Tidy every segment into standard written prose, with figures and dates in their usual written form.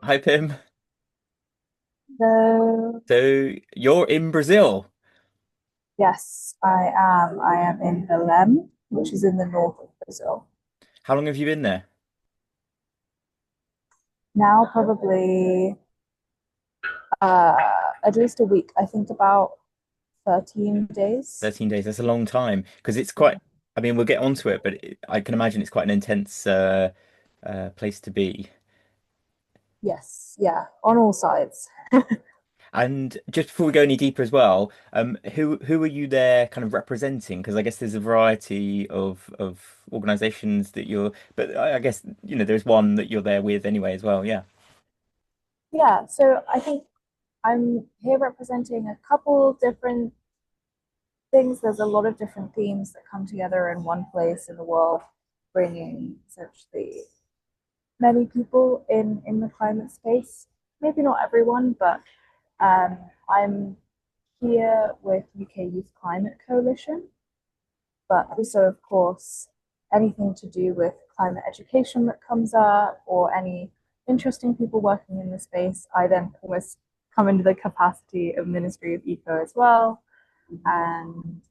Hi, Pim. So, So you're in Brazil. yes, I am. I am in Belém, which is in the north of Brazil. How long have you been there? Now, probably uh, at least a week. I think about 13 days. 13 days. That's a long time because it's Yeah. quite, I mean, we'll get onto it, but I can imagine it's quite an intense place to be. Yes, yeah, on all sides. And just before we go any deeper as well, who are you there kind of representing? Because I guess there's a variety of organizations that you're, but I guess, there's one that you're there with anyway as well. Yeah. Yeah, so I think I'm here representing a couple different things. There's a lot of different themes that come together in one place in the world, bringing essentially many people in the climate space. Maybe not everyone, but um, I'm here with UK Youth Climate Coalition, but also, of course, anything to do with climate education that comes up or any interesting people working in the space, I then almost come into the capacity of Ministry of Eco as well. And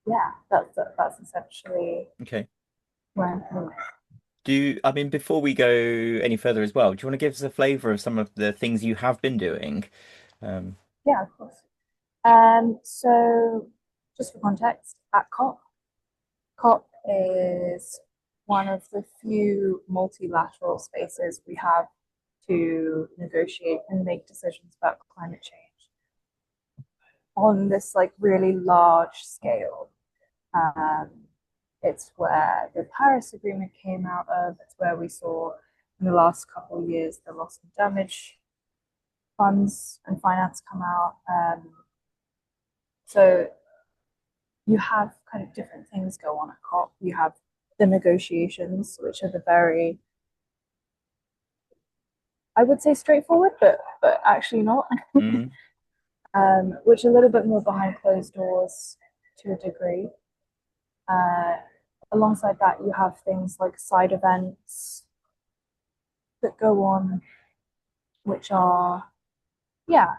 yeah, that's essentially Okay. where I'm from. I mean, before we go any further as well, do you want to give us a flavor of some of the things you have been doing? Um, Yeah, of course. So just for context, at COP is one of the few multilateral spaces we have to negotiate and make decisions about climate change on this like really large scale. Um, it's where the Paris Agreement came out of. It's where we saw in the last couple of years the loss and damage funds and finance come out. So you have kind of different things go on at COP. You have the negotiations, which are the very, I would say, straightforward, but actually not. mhm. Which are a little bit more behind closed doors to a degree. Uh, Alongside that, you have things like side events that go on, which are, yeah,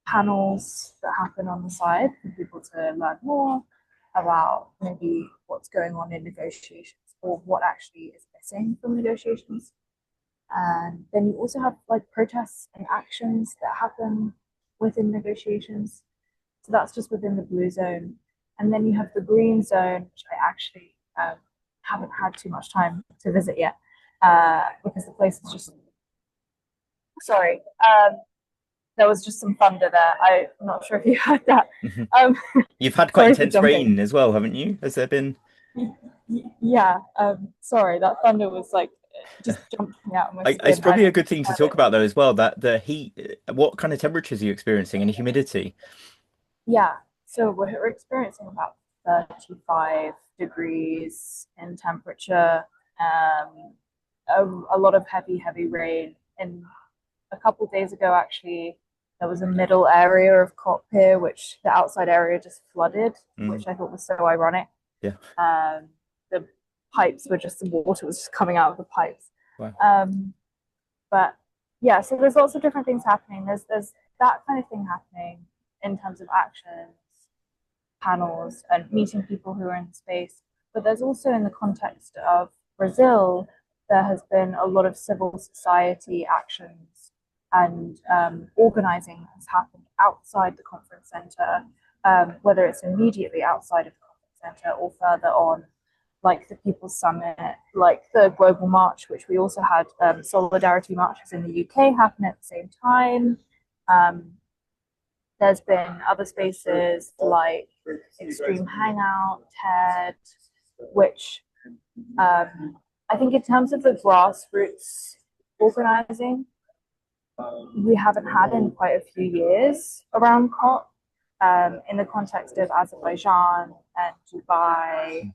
panels that happen on the side for people to learn more about maybe what's going on in negotiations or what actually is missing from negotiations. And then you also have like protests and actions that happen within negotiations. So that's just within the blue zone. And then you have the green zone, which I actually haven't had too much time to visit yet because the place is just, sorry, there was just some thunder there. I'm not sure if you heard that. Mhm. Um, You've had quite Sorry for intense jumping. rain as well, haven't you? Has there been? Yeah, sorry, that thunder was like just jumped me out of my It's skin. I probably a don't good thing to talk about though as well, that the heat, what kind of temperatures are you experiencing and humidity? Yeah, so we're experiencing about 35 degrees in temperature, a lot of heavy rain. And a couple of days ago, actually, there was a middle area of COP here, which the outside area just flooded, Mm, which I thought was so ironic. yeah. The pipes were just, the water was just coming out of the pipes. Wow. Um, but yeah, so there's lots of different things happening. There's that kind of thing happening in terms of actions, panels, and meeting people who are in the space. But there's also in the context of Brazil, there has been a lot of civil society actions and organizing has happened outside the conference center, whether it's immediately outside of the conference center or further on, like the People's Summit, like the Global March, which we also had solidarity marches in the UK happen at the same time. Um, there's been other spaces like Extreme Hangout, TED, which I think in terms of the grassroots organizing, we haven't had in quite a few years around COP in the context of Azerbaijan and Dubai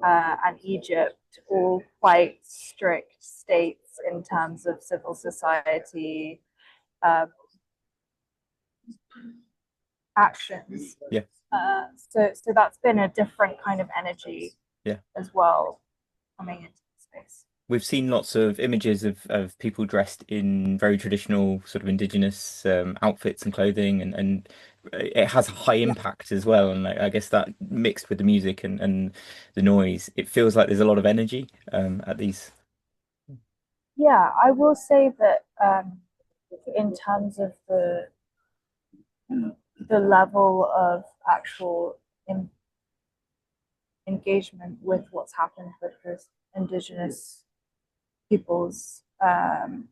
and Egypt, all quite strict states in terms of civil society uh, actions. Yeah. So that's been a different kind of energy Yeah. as well coming into the space. we've seen lots of images of people dressed in very traditional sort of indigenous outfits and clothing, and it has a high Yeah. impact as well. And I guess that mixed with the music and the noise, it feels like there's a lot of energy at these. Yeah, I will say that in terms of the level of actual in, engagement with what's happened with this indigenous people's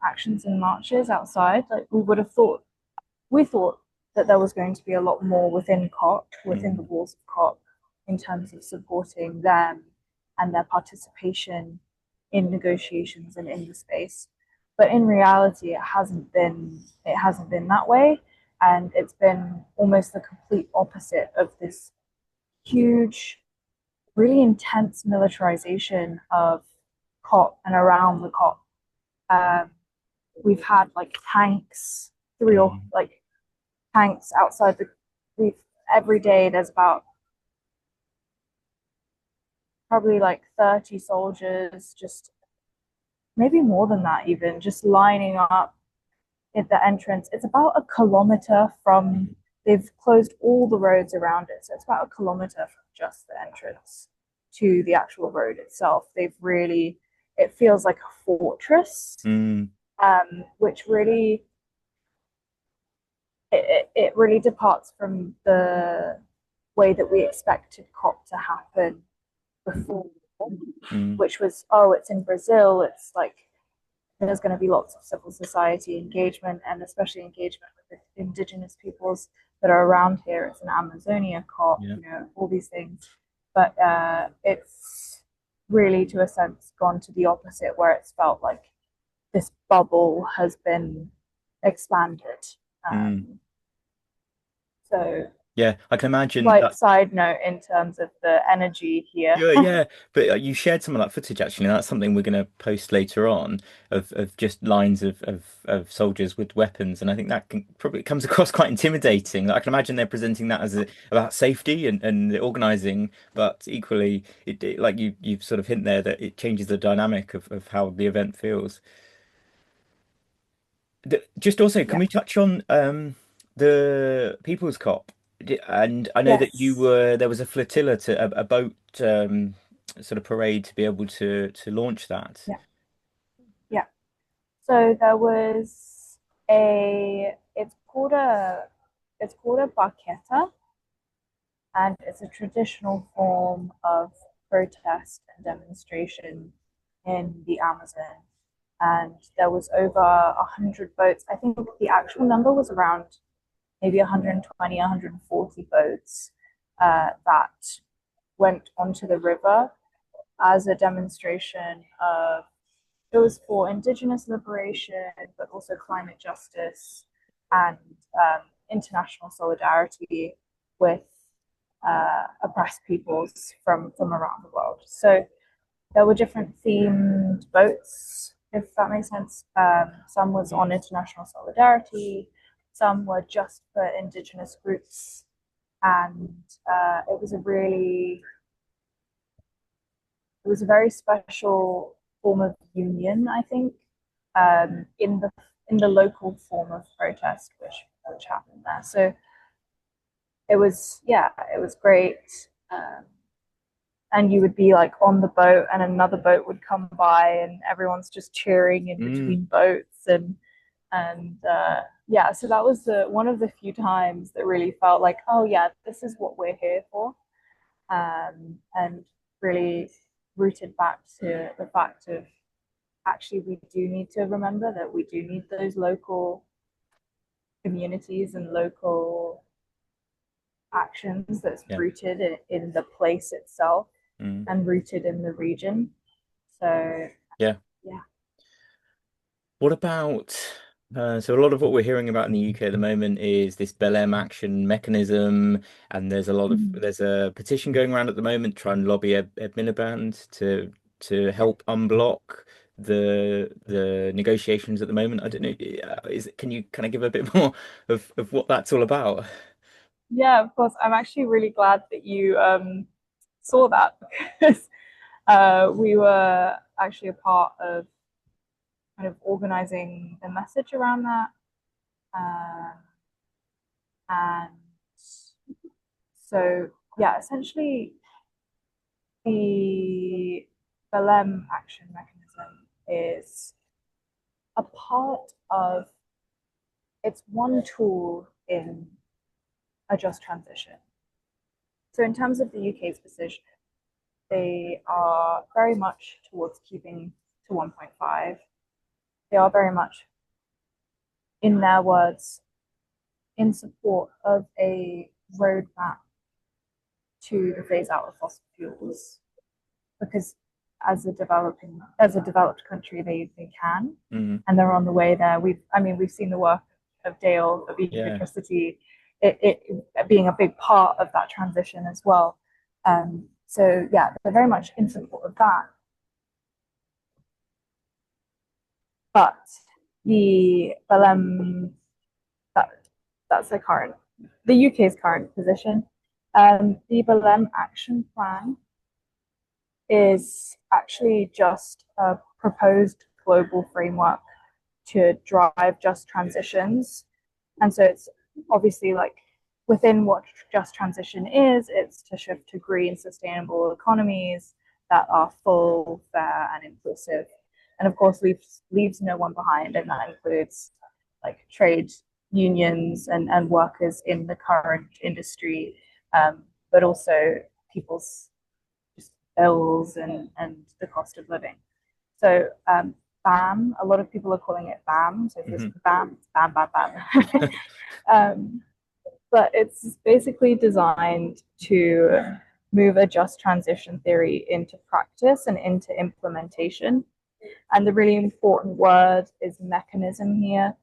actions and marches outside, like we thought that there was going to be a lot more within COP, within the Mm, walls of COP, in terms of supporting them and their participation in negotiations and in the space. But in reality, it hasn't been that way. And it's been almost the complete opposite of this huge, really intense militarization of COP and around the COP. Um, we've had like tanks, three or mm, like tanks outside the we've every day there's about probably like 30 soldiers, just maybe more than that, even just lining up at the entrance. It's about a kilometer from, mm, they've closed all the roads around it, so it's about a kilometer from just the entrance to the actual road itself. They've really, it feels like a fortress, mm, which really, it really departs from the way that we expected COP to happen before, mm, which was, oh, it's in Brazil. It's like there's going to be lots of civil society engagement and especially engagement with the indigenous peoples that are around here. It's an Amazonia COP, yeah. you know, all these things. But it's really, to a sense, gone to the opposite, where it's felt like this bubble has been expanded. Mm. So Yeah, I can imagine slight that. side note in terms of the energy here. Yeah, yeah, but you shared some of that footage actually, and that's something we're going to post later on of just lines of soldiers with weapons, and I think that can, probably comes across quite intimidating. Like, I can imagine they're presenting that as about safety and the organizing, but equally, like you've sort of hint there that it changes the dynamic of how the event feels. Just also, can Yeah. we touch on the People's COP? And I know that you Yes. were there was a flotilla to a boat sort of parade to be able to launch that. Yeah. Yeah. So there was it's called a barqueta, and it's a traditional form of protest and demonstration in the Amazon. And there was over 100 boats. I think the actual number was around maybe 120, 140 boats that went onto the river as a demonstration of, it was for indigenous liberation, but also climate justice and international solidarity with oppressed peoples from around the world. So there were different themed boats, if that makes sense. Some was on international solidarity, some were just for indigenous groups, and it was a really, it was a very special form of union, I think, in the local form of protest, which happened there. So it was, yeah, it was great. And you would be like on the boat, and another boat would come by, and everyone's just cheering in Mm, between boats, and yeah. So that was the one of the few times that really felt like, oh yeah, this is what we're here for, and really rooted back to the fact of, actually we do need to remember that we do need those local communities and local actions that's yeah. rooted in the place itself Mm, and rooted in the region. So yeah. yeah. What about so a lot of what we're hearing about in the UK at the moment is this Belém action mechanism, and Mhm. there's a petition going around at the moment trying to lobby Ed Miliband to Yeah. help unblock the negotiations at the moment. I don't know, can you kind of give a bit more of what that's all about? Yeah, of course. I'm actually really glad that you saw that because We were actually a part of kind of organizing the message around that. Um, and so, yeah, essentially, the Belém action mechanism is a part of, it's one tool in a just transition. So, in terms of the UK's position, they are very much towards keeping to 1.5. They are very much, in their words, in support of a roadmap to the phase out of fossil fuels, because as a developed country they can, Hmm. and they're on the way there. We've seen the work of Dale of Yeah. ecotricity, it being a big part of that transition as well. So yeah, they're very much in support of that. But the that that's the UK's current position. The Belém action plan is actually just a proposed global framework to drive just transitions. And so it's obviously like within what just transition is, it's to shift to green, sustainable economies that are full, fair, and inclusive. And of course, leaves no one behind, and that includes like trade unions and workers in the current industry, but also people's just bills and the cost of living. So BAM, a lot of people are calling it BAM. So if it's Hmm. BAM, it's BAM, BAM, BAM. um, but it's basically designed to move a just transition theory into practice and into implementation. And the really important word is mechanism here,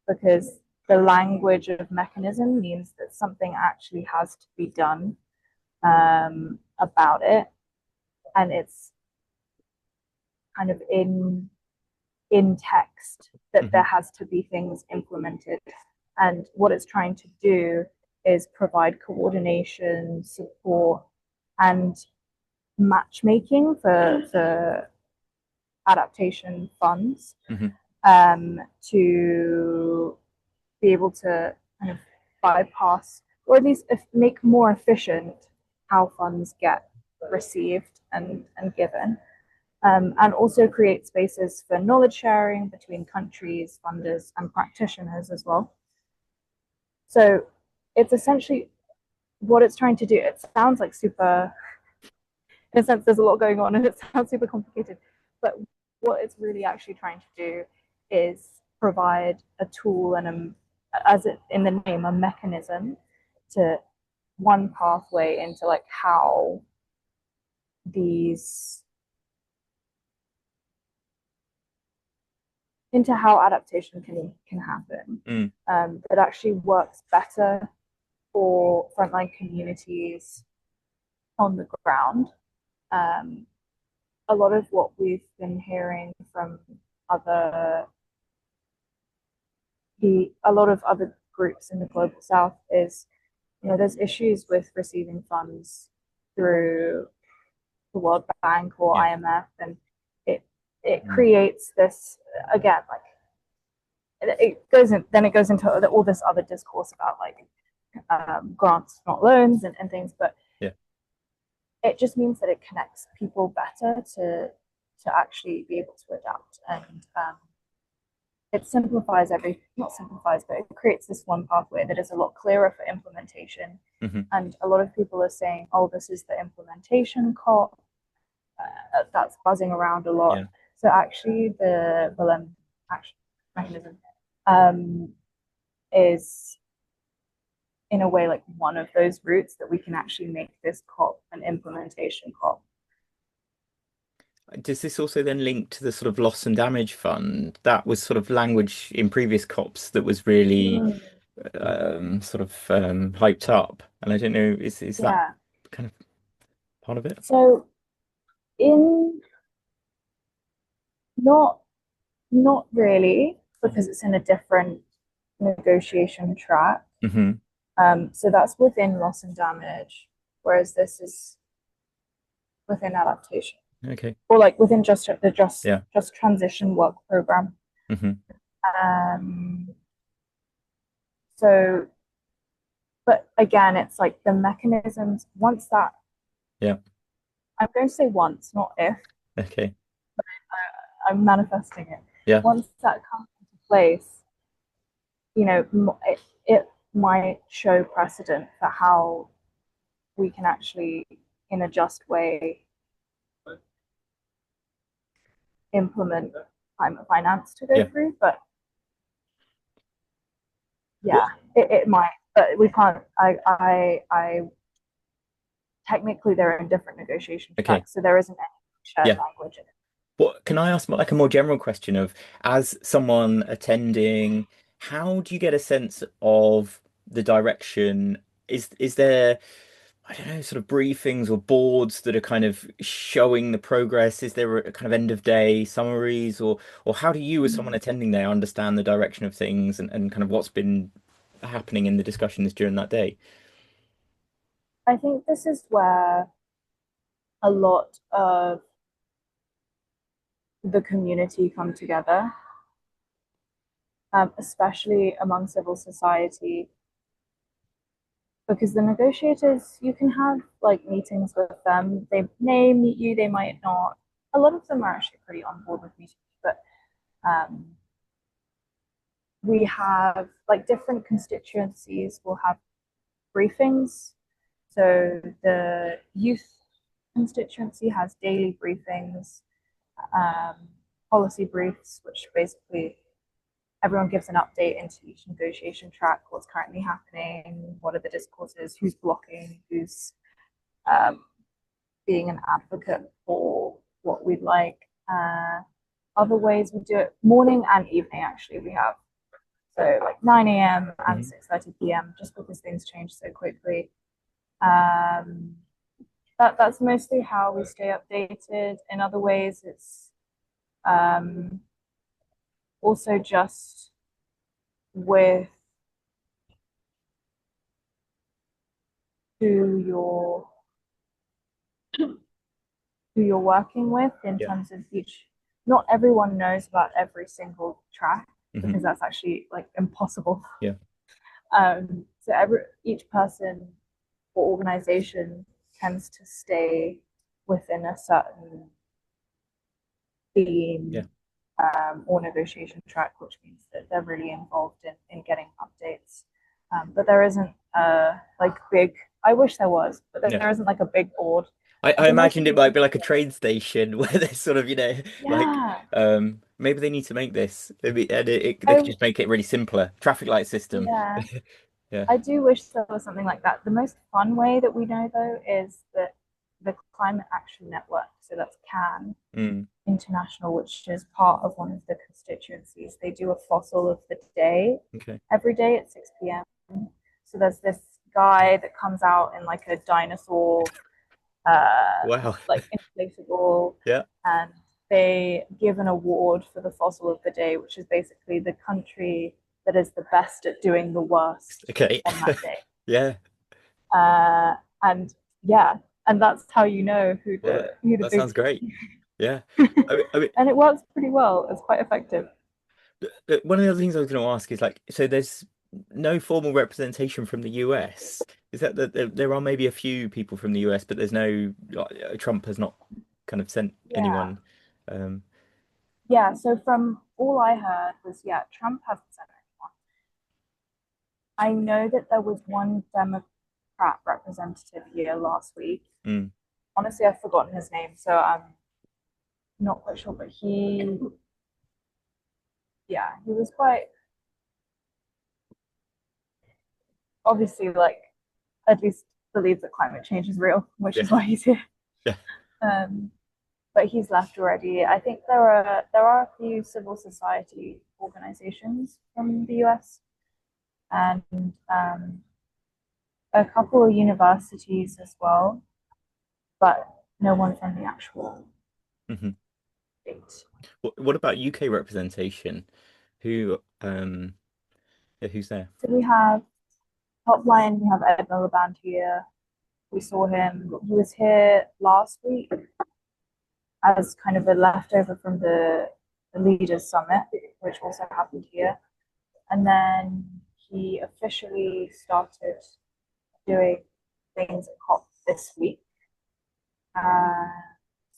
because the language of mechanism means that something actually has to be done about it. And it's kind of in text that Hmm. there has to be things implemented. And what it's trying to do is provide coordination, support, and matchmaking for adaptation funds, Hmm. to be able to kind of bypass or at least make more efficient how funds get received and given, and also create spaces for knowledge sharing between countries, funders, and practitioners as well. So it's essentially what it's trying to do. It sounds like super, in a sense, there's a lot going on and it sounds super complicated. But what it's really actually trying to do is provide a tool and as it in the name, a mechanism to one pathway into like how these into how adaptation can happen, Mm. that actually works better for frontline communities on the ground. Um, a lot of what we've been hearing from other a lot of other groups in the global south is, there's issues with receiving funds through the World Bank or Yeah. IMF, and it Mm. creates this, again, like it goes into all this other discourse about like grants, not loans, and things, but Yeah. it just means that it connects people better to actually be able to adapt, and it simplifies not simplifies, but it creates this one pathway that is a lot clearer for implementation. Hmm. And a lot of people are saying, oh, this is the implementation COP, that's buzzing around a lot. Yeah. So actually the Belém action mechanism um, is in a way like one of those routes that we can actually make this COP an implementation COP. Does this also then link to the sort of loss and damage fund? That was sort of language in previous COPs that was really Mm, sort of hyped up. And I don't know, is that yeah. kind of part of it? So in not not really, because it's in a different negotiation track. Hmm. So that's within loss and damage, whereas this is within adaptation. Okay. or like within just the Yeah. just transition work program. Hmm. Um, so, but again, it's like the mechanisms. Once that, Yeah. I'm going to say once, not if. Okay. I'm manifesting it. Yeah. Once that comes into place, it might show precedent for how we can actually, in a just way, implement climate finance to go Yeah. through. But What? yeah, it might. But we can't. I technically they're in different negotiation Okay. tracks, so there isn't any shared Yeah. language in it. What can I ask like a more general question of as someone attending, how do you get a sense of the direction? Is there, I don't know, sort of briefings or boards that are kind of showing the progress? Is there a kind of end of day summaries or how do you as someone attending there understand the direction of things and kind of what's been happening in the discussions during that day? I think this is where a lot of the community come together, especially among civil society, because the negotiators, you can have like meetings with them. They may meet you, they might not. A lot of them are actually pretty on board with meeting you, but um, we have like different constituencies will have briefings. So the youth constituency has daily briefings, um, policy briefs, which basically everyone gives an update into each negotiation track, what's currently happening, what are the discourses, who's blocking, who's um, being an advocate for what we'd like. Other ways we do it morning and evening, actually, we have. So like 9 a.m. and Mhm. 6:30 p.m. just because things change so quickly. Um, that's mostly how we stay updated. In other ways, it's um, also just with who you're who you're working with in Yeah. terms of each. Not everyone knows about every single track Hmm. because that's actually like impossible. Yeah. So each person or organization tends to stay within a certain Yeah. theme or negotiation track, which means that they're really involved in getting updates. But there isn't like big. I wish there was, but Yeah. there isn't like a big board. I So most imagined of it the might be people, like a train station where there's sort of, like yeah, maybe they need to make this. Maybe and they I could just make it really simpler. Traffic light system. yeah, Yeah. I do wish there was something like that. The most fun way that we know though is that the Climate Action Network, so that's CAN Mm, International, which is part of one of the constituencies. They do a fossil of the day okay. every day at 6 p.m. So there's this guy that comes out in like a dinosaur, Wow. like inflatable, Yeah. and they give an award for the fossil of the day, which is basically the country that is the best at doing the worst Okay. on that day. Yeah. And yeah, and that's how you know Well, who the that big sounds great. Yeah. I mean, and it works pretty well. It's quite effective. one of the other things I was going to ask is like, so there's no formal representation from the US. Is that there are maybe a few people from the US, but there's no like, Trump has not kind of sent Yeah. anyone. Um, Yeah, so from all I heard was, yeah, Trump hasn't said anyone. I know that there was one Democrat representative here last week. mm, Honestly, I've forgotten his name, so I'm not quite sure, but yeah, he was quite obviously like at least believes that climate change is real, which is yeah. why he's here. Yeah. Um, but he's left already. I think there are a few civil society organizations from the US and a couple of universities as well, but no one from the actual Hmm. state. What about UK representation? Who yeah, who's there? So we have Hotline, we have Ed Miliband here. We saw him. He was here last week. as kind of a leftover from the Leaders Summit, which also happened here. And then he officially started doing things at COP this week. Uh,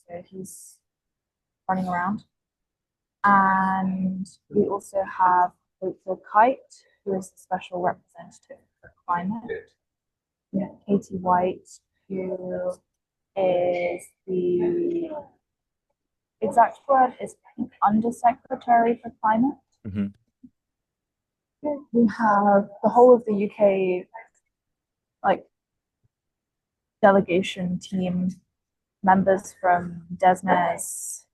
so he's running around. And we also have Rachel Kite, who is the special representative for climate. We have Katie White, who is the exact word is I think Undersecretary for Climate. Hmm. We have the whole of the UK like delegation team members from DESNES.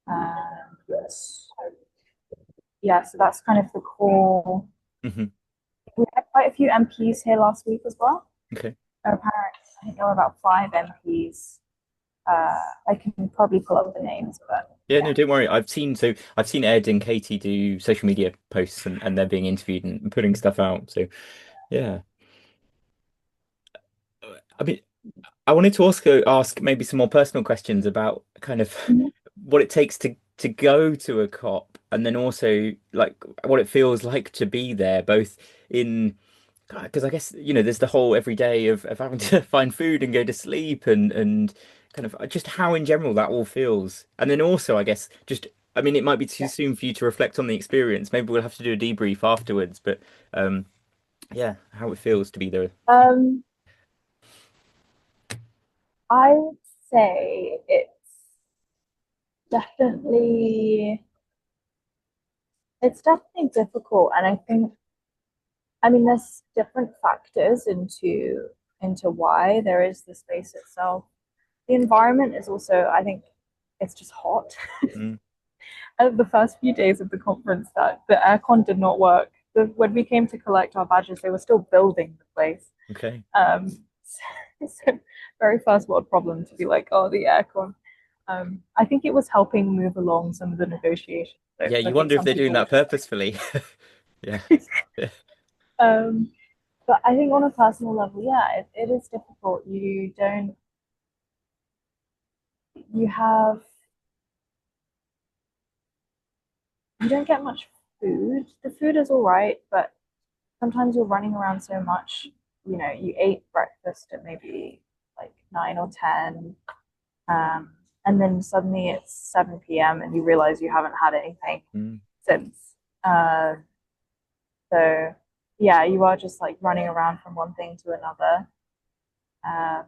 Um, yeah, so that's kind of the core. Hmm. We had quite a few MPs here last week as well. Okay. Apparently, I think there were about 5 MPs. I can probably pull up the names, but Yeah, yeah. no, don't worry. I've seen Ed and Katie do social media posts and they're being interviewed and putting stuff out. So yeah. I mean, I wanted to also ask maybe some more personal questions about kind of Mhm. what it takes to go to a COP and then also like what it feels like to be there, both in because I guess there's the whole every day of having to find food and go to sleep and kind of just how in general that all feels. And then also I guess just I mean it might be too Yeah. soon for you to reflect on the experience. Maybe we'll have to do a debrief afterwards, but um yeah, how it feels to be there. Um, I would say definitely it's definitely difficult, and I mean there's different factors into why there is the space itself. The environment is also, I think, it's just hot. Mm, The first few days of the conference, that the aircon did not work. When we came to collect our badges, they were still building the place. okay. Um, so very first world problem to be like, oh, the aircon. I think it was helping move along some of the negotiations. So Yeah, I you think wonder if some they're doing people were that just purposefully. Yeah. Yeah. um, but I think on a personal level, yeah, it is difficult. You have you don't get much food. The food is all right, but sometimes you're running around so much. You ate breakfast at maybe like 9 or 10, um, and then suddenly it's 7 p.m. and you realize you haven't had anything Mm, since. So yeah, you are just like running around from one thing to another. Um,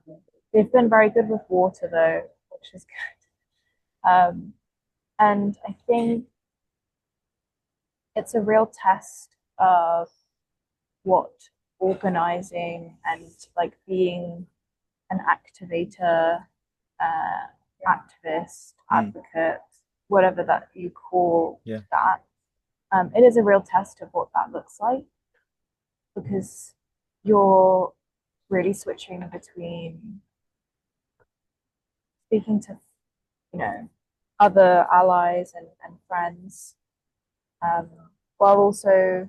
they've been very good with water though, which is good. And I think it's a real test of what organizing and like being an activator, activist, mm, advocate, whatever that you call yeah. that. It is a real test of what that looks like because you're really switching between speaking to, you know, other allies and friends, um, while also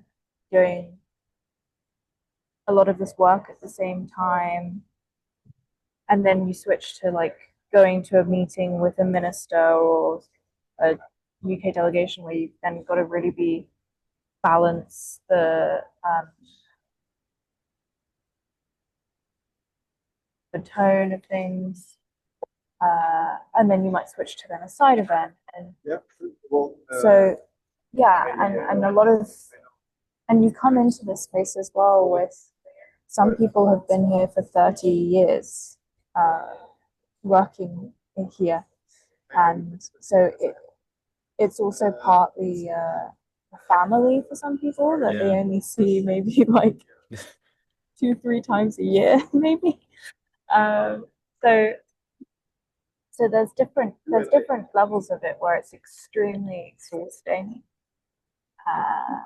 doing a lot of this work at the same time. And then you switch to like going to a meeting with a minister or a UK delegation where you've then got to really be balance the tone of things, and then you might switch to then a side event, and so yeah, and a lot of and you come into this space as well with some people have been here for 30 years, uh, working in here, and so it's also partly a family for some people that they Yeah. only see maybe like 2 3 times a year maybe. um, so so there's different levels of it where it's extremely exhausting, uh,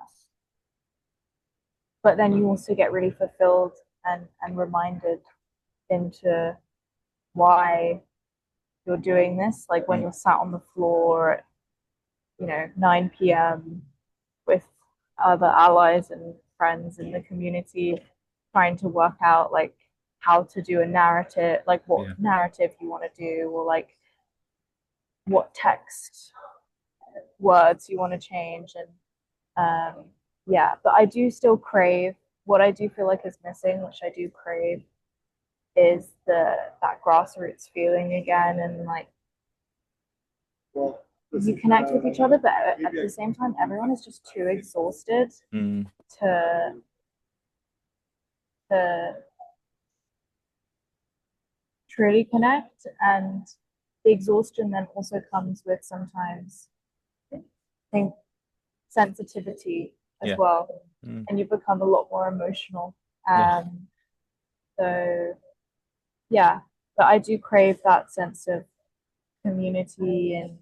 but then you also get really fulfilled and reminded into why you're doing this, like when Mm, you're sat on the floor at 9 p.m. with other allies and friends in the community trying to work out like how to do a narrative, like what yeah. narrative you want to do, or like what text words you want to change, and yeah, but I do still crave what I do feel like is missing, which I do crave, is the that grassroots feeling again, and like you connect with each other, but at the same time, everyone is just too exhausted Mm, to to truly connect, and the exhaustion then also comes with sometimes I think sensitivity as yeah. well, Mm, and you become a lot more emotional. yeah. So yeah, but I do crave that sense of community and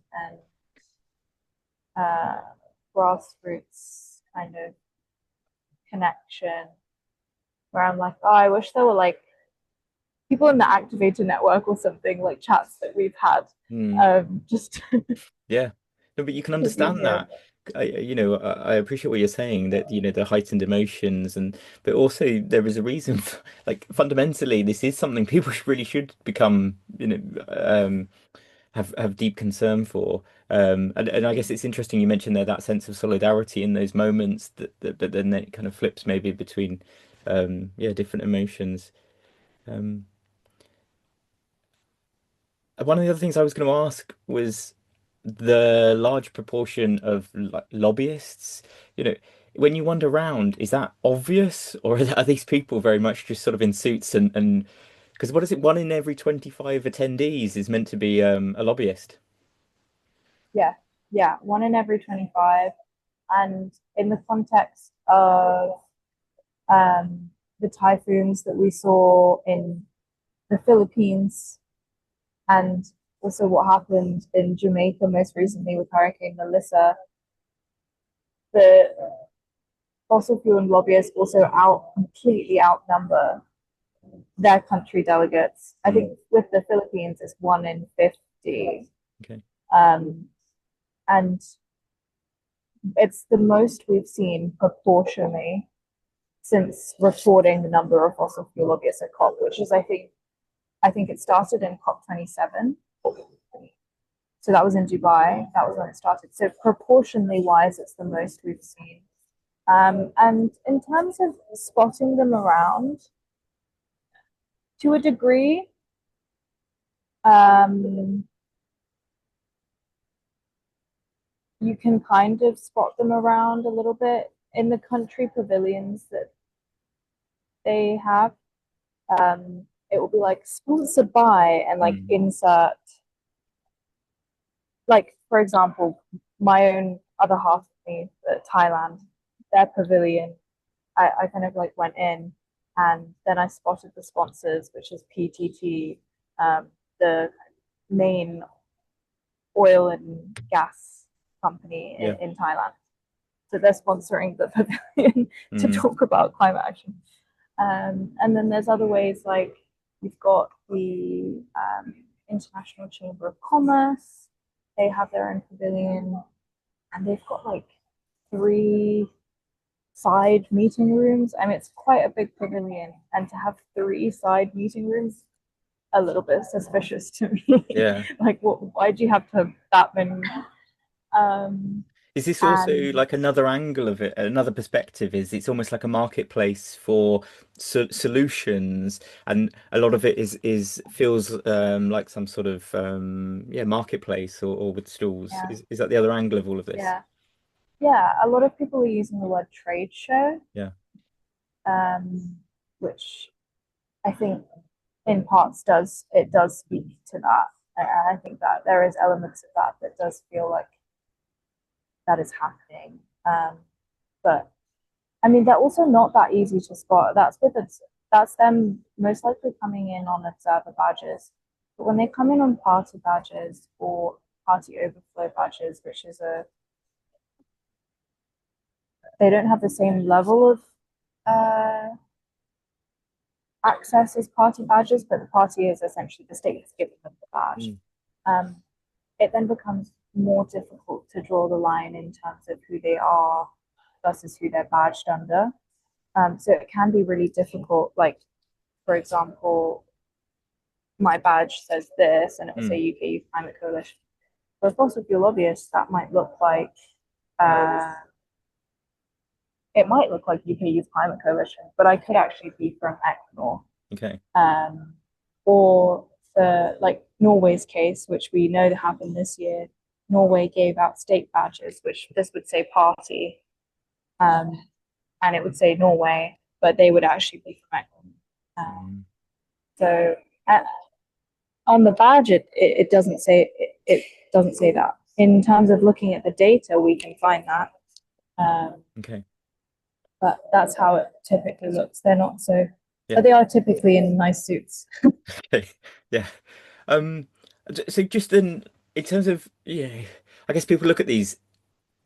uh, grassroots kind of connection, where I'm like, oh, I wish there were like people in the activator network or something, like chats that we've had, Mm, just yeah. No, but you can to be understand here. that. I appreciate what you're saying, that, the heightened emotions, but also there is a reason for, like, fundamentally, this is something people really should become, have deep concern for. And I guess it's interesting you mentioned there that sense of solidarity in those moments, but then it kind of flips maybe between, yeah, different emotions. Um, One of the other things I was going to ask was the large proportion of, like, lobbyists. You know, when you wander around, is that obvious, or are these people very much just sort of in suits and because what is it? One in every 25 attendees is meant to be a lobbyist. Yeah, yeah, one in every 25. And in the context of the typhoons that we saw in the Philippines, and also what happened in Jamaica most recently with Hurricane Melissa, the fossil fuel lobbyists also completely outnumber their country delegates. I Mm, think with the Philippines, it's 1 in 50. okay. Um, and it's the most we've seen proportionally since recording the number of fossil fuel lobbyists at COP, which is I think it started in COP27. So that was in Dubai. That was when it started. So proportionally wise, it's the most we've seen. And in terms of spotting them around, to a degree, um, you can kind of spot them around a little bit in the country pavilions that they have. It will be like sponsored by and like Mm, insert, like for example, my own other half of me, Thailand, their pavilion. I kind of like went in, and then I spotted the sponsors, which is PTT, the main oil and gas company yeah. in Thailand. So they're sponsoring the pavilion to Mm, talk about climate action. And then there's other ways, like you've got the International Chamber of Commerce. They have their own pavilion, and they've got like 3 side meeting rooms. I mean, it's quite a big pavilion, and to have 3 side meeting rooms, a little bit suspicious to me. yeah. Like, what? Why do you have to have that many? Um, Is this also and like another angle of it, another perspective? Is it's almost like a marketplace for solutions, and a lot of it is feels like some sort of yeah, marketplace, or with stalls. yeah, Is that the other angle of all of this? yeah, yeah. A lot of people are using the word trade show, Yeah. um, which I think in parts does speak to that. And I think that there is elements of that that does feel like that is happening. But I mean, they're also not that easy to spot. That's them most likely coming in on observer badges. But when they come in on party badges or party overflow badges, which is a they don't have the same level of uh, access as party badges, but the party is essentially the state that's giving them the badge. Mm. Um, it then becomes more difficult to draw the line in terms of who they are versus who they're badged under. So it can be really difficult. Like, for example, my badge says this, and it will say Mm. UK Youth Climate Coalition. For fossil fuel lobbyists, that might look like uh, it might look like UK Youth Climate Coalition, but I could actually be from Equinor. Okay. Um, or for like Norway's case, which we know that happened this year, Norway gave out state badges, which this would say party, um, and it would say Norway, but they would actually be from Equinor. Mm, So uh, on the badge, it doesn't say it doesn't say that. In terms of looking at the data, we can find that. okay. But that's how it typically looks. They're not so, Yeah. but they are typically in nice suits. Okay. Yeah. Um, so just in terms of, yeah, I guess people look at these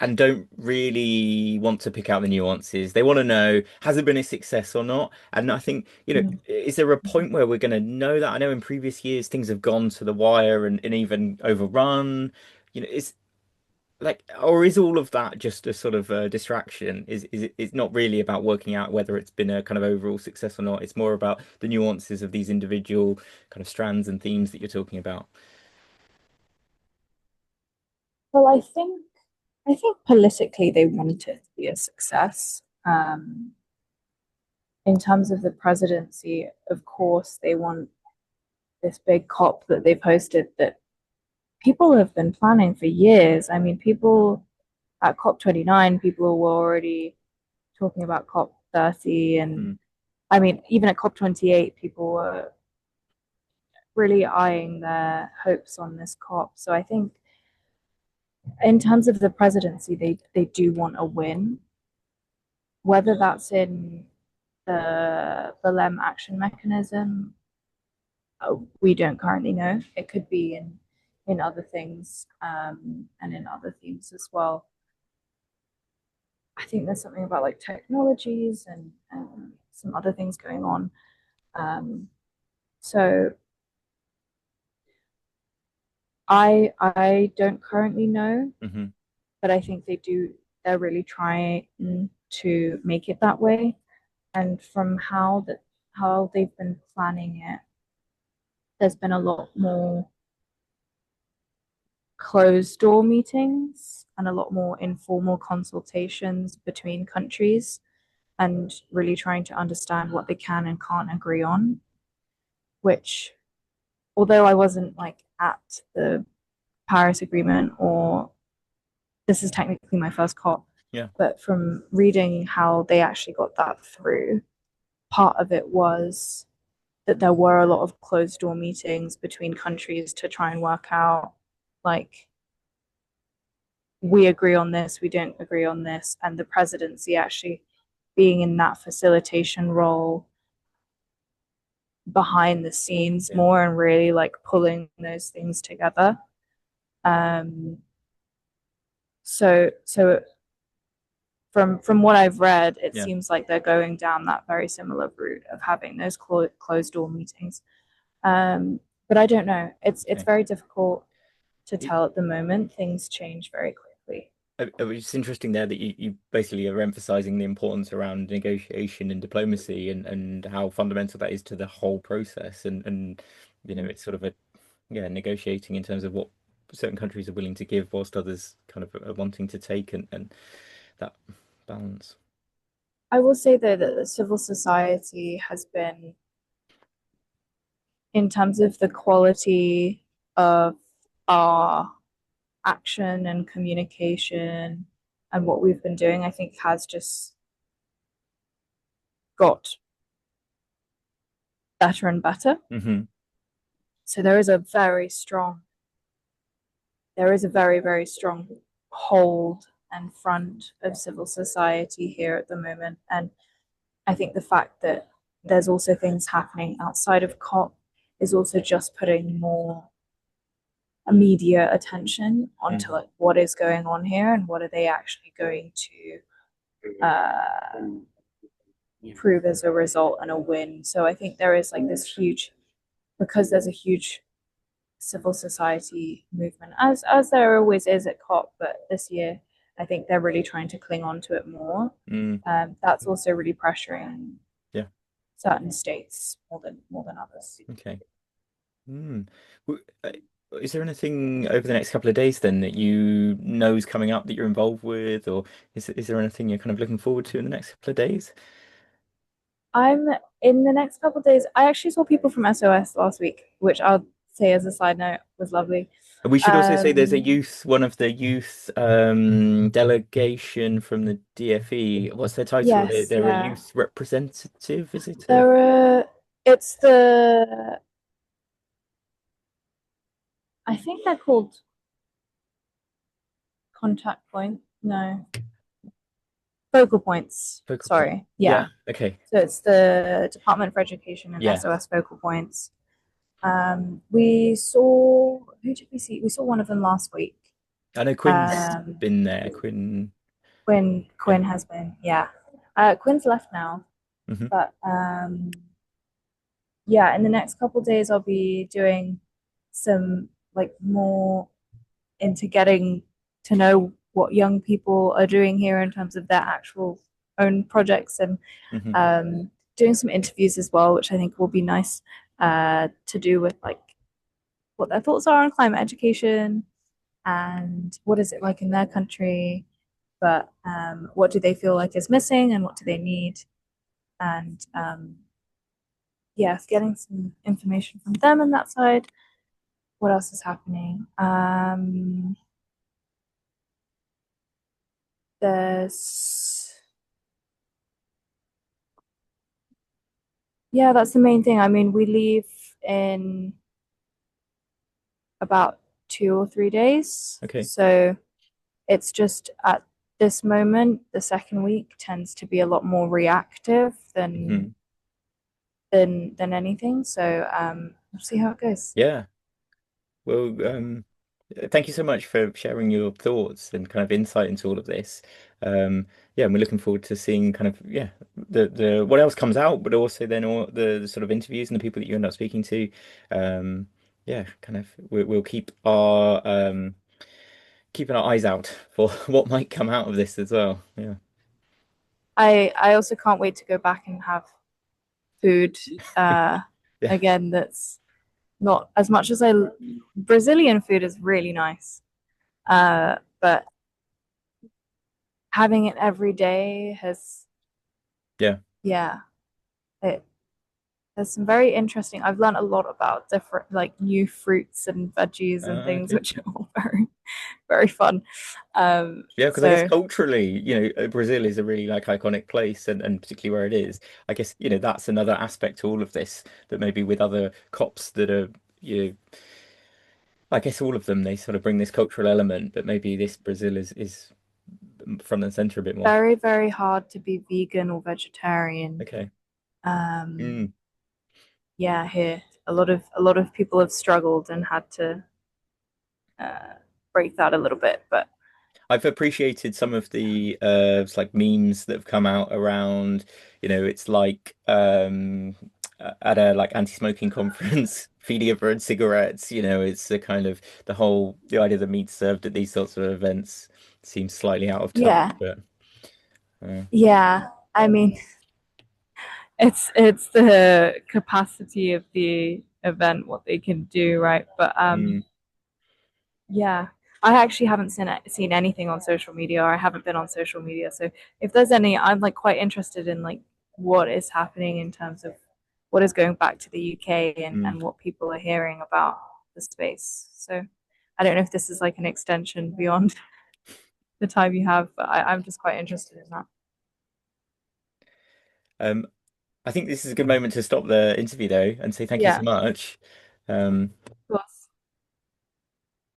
and don't really want to pick out the nuances. They want to know, has it been a success or not? And I think, is there a point where we're going to know that? I know in previous years things have gone to the wire and even overrun. Is like, or is all of that just a sort of distraction? It's not really about working out whether it's been a kind of overall success or not. It's more about the nuances of these individual kind of strands and themes that you're talking about. Well, I think politically they want it to be a success. In terms of the presidency, of course, they want this big COP that they've hosted that people have been planning for years. I mean, people at COP29, people were already talking about COP30, and Mm, I mean, even at COP28, people were really eyeing their hopes on this COP. So I think in terms of the presidency, they do want a win, whether that's in the Belém action mechanism. We don't currently know. It could be in other things, and in other themes as well. I think there's something about like technologies and some other things going on. Um, so I don't currently know, hmm but I think they do. They're really trying to make it that way. And from how they've been planning it, there's been a lot more closed door meetings and a lot more informal consultations between countries and really trying to understand what they can and can't agree on, which although I wasn't like at the Paris Agreement, or this is technically my first COP, Yeah. but from reading how they actually got that through, part of it was that there were a lot of closed door meetings between countries to try and work out like we agree on this, we don't agree on this, and the presidency actually being in that facilitation role behind the scenes Yeah. more and really like pulling those things together. Um, so from what I've read, it Yeah. seems like they're going down that very similar route of having those closed door meetings. But I don't know. It's Okay. very difficult to It, tell at the moment. Things change very quickly. it's interesting there that you basically are emphasizing the importance around negotiation and diplomacy and how fundamental that is to the whole process and it's sort of a yeah negotiating in terms of what certain countries are willing to give whilst others kind of are wanting to take and that balance. I will say though that the civil society has been, in terms of the quality of our action and communication and what we've been doing, I think has just got better and better. Hmm So there is a very, very strong hold and front of civil society here at the moment. And I think the fact that there's also things happening outside of COP is also just putting more media attention onto mm like what is going on here and what are they actually going to prove as a result and a win. So I think there is like this huge, because there's a huge civil society movement, as there always is at COP, but this year I think they're really trying to cling on to it more. mm. That's also really pressuring Yeah. certain states more than others. Okay. Mm. W- uh, is there anything over the next couple of days then that you know is coming up that you're involved with, or is there anything you're kind of looking forward to in the next couple of days? I'm in the next couple of days. I actually saw people from SOS last week, which I'll say as a side note was lovely. We should also say there's a Um, youth, one of the youth delegation from the DFE. What's their title? yes, They're a yeah. youth representative, is it? There are, it's the, I think they're called contact point. No, focal points. Focal point? Sorry. Yeah. Yeah. Okay. So it's the Department for Education and Yeah. SOS focal points. We saw, who did we see? We saw one of them last week. I know Quinn's Um, been there. Quinn. Yeah. Quinn has been, yeah. Quinn's left now, Hmm. but yeah, in the next couple of days, I'll be doing some like more into getting to know what young people are doing here in terms of their actual own projects and Hmm. doing some interviews as well, which I think will be nice to do with like what their thoughts are on climate education and what is it like in their country, but what do they feel like is missing and what do they need, and yeah, getting some information from them on that side. What else is happening? There's Yeah, that's the main thing. I mean, we leave in about 2 or 3 days. Okay. So it's just at this moment, the second week tends to be a lot more reactive Hmm. than anything. So we'll see how it goes. Yeah. Well, thank you so much for sharing your thoughts and kind of insight into all of this. Yeah, and we're looking forward to seeing kind of the what else comes out, but also then all the sort of interviews and the people that you end up speaking to. Yeah, kind of we'll keeping our eyes out for what might come out of this as well. Yeah, I also can't wait to go back and have food uh yeah, again that's not as much as I Brazilian food is really nice. But having it every day has, yeah. yeah, it there's some very interesting. I've learned a lot about different like new fruits and veggies and things, Okay. which are all very fun. Yeah, because I guess So culturally, Brazil is a really like iconic place, and particularly where it is. I guess, that's another aspect to all of this that maybe with other COPs that are, I guess all of them they sort of bring this cultural element, but maybe this Brazil is front and center a bit more. very hard to be vegan or vegetarian. Okay. Um, Mm. yeah, here a lot of people have struggled and had to uh, break that a little bit, but I've appreciated some of the like memes that have come out around, it's like at a like anti-smoking conference, feeding a bird cigarettes, it's the kind of the idea that meat's served at these sorts of events seems slightly out of touch, yeah, but uh, yeah. I mean, it's the capacity of the event, what they can do, right? But mm, yeah, I actually haven't seen anything on social media, or I haven't been on social media. So if there's any, I'm like quite interested in like what is happening in terms of what is going back to the UK mm. and what people are hearing about the space. So I don't know if this is like an extension beyond the time you have, but I'm just quite interested in that. Um, I think this is a good moment to stop the interview though and say thank you Yeah, so much. Um, of course.